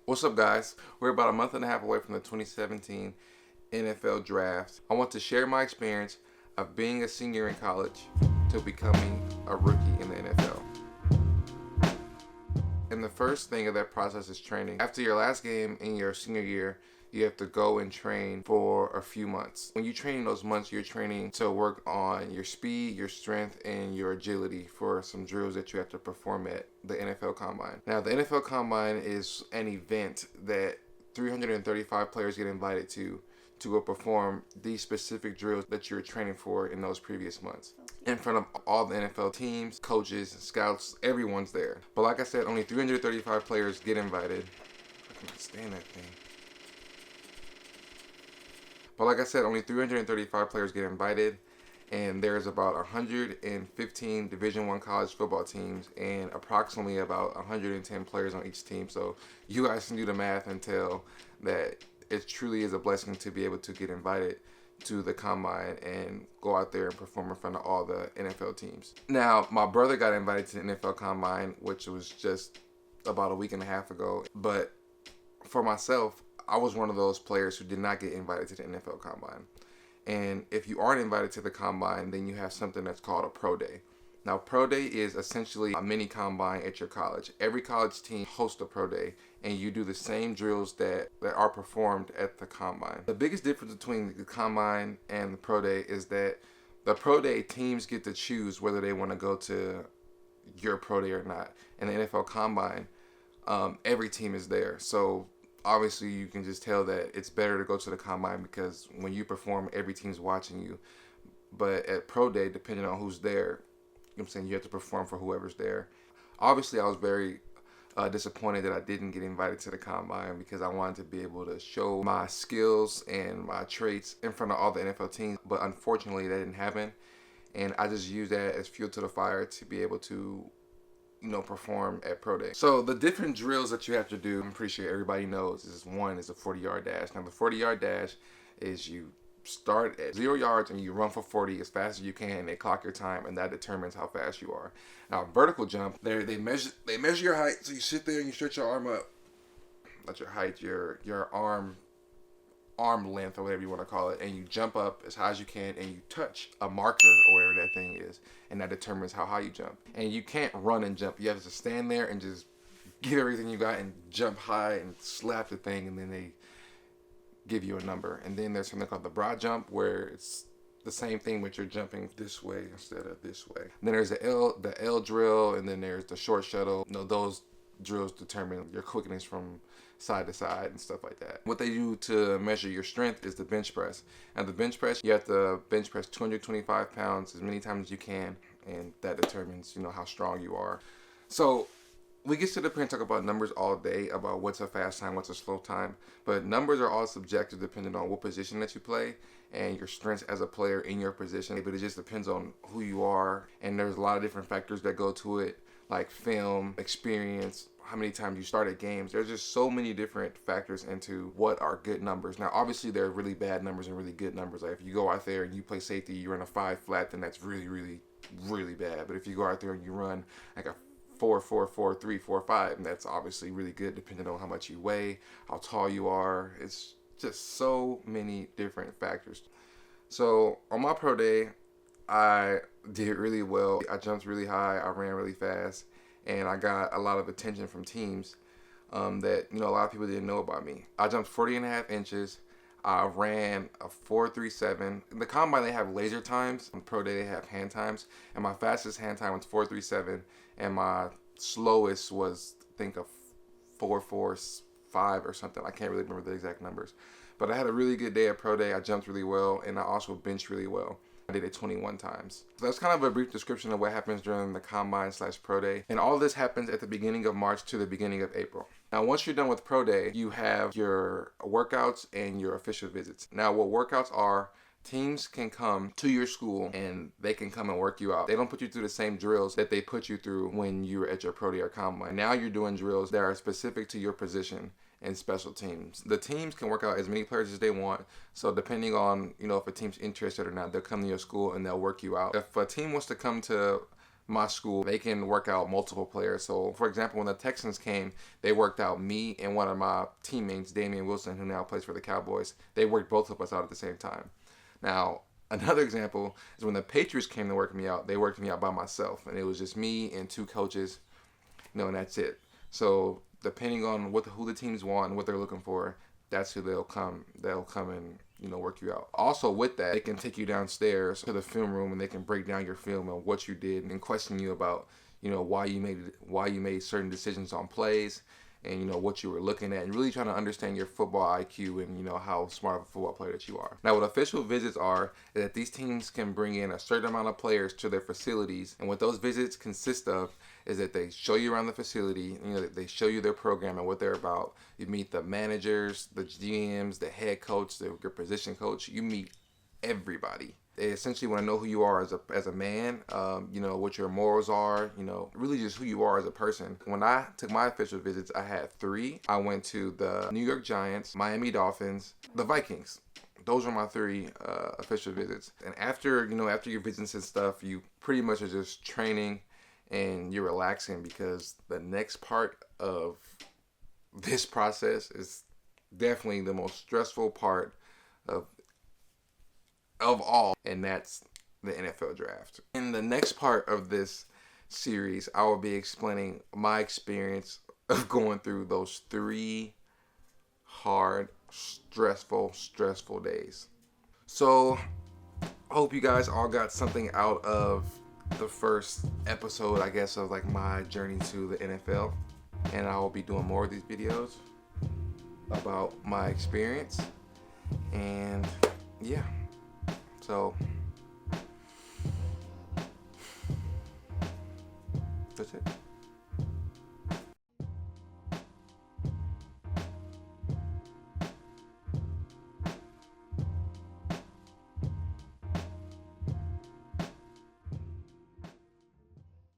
What's up, guys? We're about a month and a half away from the 2017 NFL Draft. I want to share my experience of being a senior in college to becoming a rookie in the NFL. And the first thing of that process is training. After your last game in your senior year, you have to go and train for a few months. When you train those months, you're training to work on your speed, your strength, and your agility for some drills that you have to perform at the NFL Combine. Now, the NFL Combine is an event that 335 players get invited to go perform these specific drills that you're training for in those previous months. In front of all the NFL teams, coaches, scouts, everyone's there. But like I said, only 335 players get invited. I can't stand that thing. But like I said, only 335 players get invited, and there's about 115 Division I college football teams and approximately about 110 players on each team. So you guys can do the math and tell that it truly is a blessing to be able to get invited to the Combine and go out there and perform in front of all the NFL teams. Now, my brother got invited to the NFL Combine, which was just about a week and a half ago. But for myself, I was one of those players who did not get invited to the NFL Combine. And if you aren't invited to the Combine, then you have something that's called a Pro Day. Now, Pro Day is essentially a mini Combine at your college. Every college team hosts a Pro Day, and you do the same drills that are performed at the Combine. The biggest difference between the Combine and the Pro Day is that the Pro Day teams get to choose whether they want to go to your Pro Day or not. In the NFL Combine, every team is there. So obviously you can just tell that it's better to go to the Combine because when you perform, every team's watching you. But at Pro Day, depending on who's there, you know what I'm saying, you have to perform for whoever's there. Obviously, I was very disappointed that I didn't get invited to the Combine because I wanted to be able to show my skills and my traits in front of all the NFL teams. But unfortunately, that didn't happen. And I just used that as fuel to the fire to be able to, perform at Pro Day. So the different drills that you have to do, I'm pretty sure everybody knows, one is a 40-yard dash. Now, the 40-yard dash is you start at 0 yards and you run for 40 as fast as you can, and they clock your time, and that determines how fast you are. Now, vertical jump, they measure your height, so you sit there and you stretch your arm up. Not your height, your arm length or whatever you want to call it, and you jump up as high as you can and you touch a marker or whatever that thing is, and that determines how high you jump. And you can't run and jump. You have to stand there and just give everything you got and jump high and slap the thing, and then they give you a number. And then there's something called the broad jump, where it's the same thing, but you're jumping this way instead of this way. And then there's the L drill, and then there's the short shuttle. Those drills determine your quickness from side to side and stuff like that. What they do to measure your strength is the bench press. And the bench press, you have to bench press 225 pounds as many times as you can, and that determines, how strong you are. So we get sit up here and talk about numbers all day, about what's a fast time, what's a slow time. But numbers are all subjective depending on what position that you play and your strengths as a player in your position. But it just depends on who you are. And there's a lot of different factors that go to it, like film, experience, how many times you started games. There's just so many different factors into what are good numbers. Now, obviously, there are really bad numbers and really good numbers. Like if you go out there and you play safety, you run a 5 flat, then that's really, really, really bad. But if you go out there and you run like a 4-4-4-3, 4-5, and that's obviously really good depending on how much you weigh, how tall you are. It's just so many different factors. So on my Pro Day, I did really well. I jumped really high, I ran really fast, and I got a lot of attention from teams that a lot of people didn't know about me. I jumped 40.5 inches. I ran a 4.37. In the Combine, they have laser times. On Pro Day, they have hand times. And my fastest hand time was 4.37. And my slowest was, I think, a 4.45 or something. I can't really remember the exact numbers. But I had a really good day at Pro Day. I jumped really well, and I also benched really well. I did it 21 times. So that's kind of a brief description of what happens during the Combine/Pro Day. And all this happens at the beginning of March to the beginning of April. Now, once you're done with Pro Day, you have your workouts and your official visits. Now, what workouts are, teams can come to your school and they can come and work you out. They don't put you through the same drills that they put you through when you were at your Pro Day or Combine. Now you're doing drills that are specific to your position and special teams. The teams can work out as many players as they want. So depending on, if a team's interested or not, they'll come to your school and they'll work you out. If a team wants to come to my school, they can work out multiple players. So, for example, when the Texans came, they worked out me and one of my teammates, Damian Wilson, who now plays for the Cowboys. They worked both of us out at the same time. Now, another example is when the Patriots came to work me out, they worked me out by myself. And it was just me and 2 coaches, and that's it. So, depending on who the teams want and what they're looking for, that's who they'll come and work you out. Also with that, they can take you downstairs to the film room and they can break down your film and what you did and question you about why you made certain decisions on plays and what you were looking at, and really trying to understand your football IQ and how smart of a football player that you are. Now, what official visits are is that these teams can bring in a certain amount of players to their facilities, and what those visits consist of is that they show you around the facility, they show you their program and what they're about. You meet the managers, the GMs, the head coach, your position coach. You meet everybody. They essentially want to know who you are as a man, what your morals are, really just who you are as a person. When I took my official visits, I had 3. I went to the New York Giants, Miami Dolphins, the Vikings. Those were my 3 official visits. And after your visits and stuff, you pretty much are just training and you're relaxing, because the next part of this process is definitely the most stressful part of all, and that's the NFL draft. In the next part of this series, I will be explaining my experience of going through those 3 hard, stressful days. So, I hope you guys all got something out of the first episode, I guess, of like my journey to the NFL. And I will be doing more of these videos about my experience. And yeah. So that's it.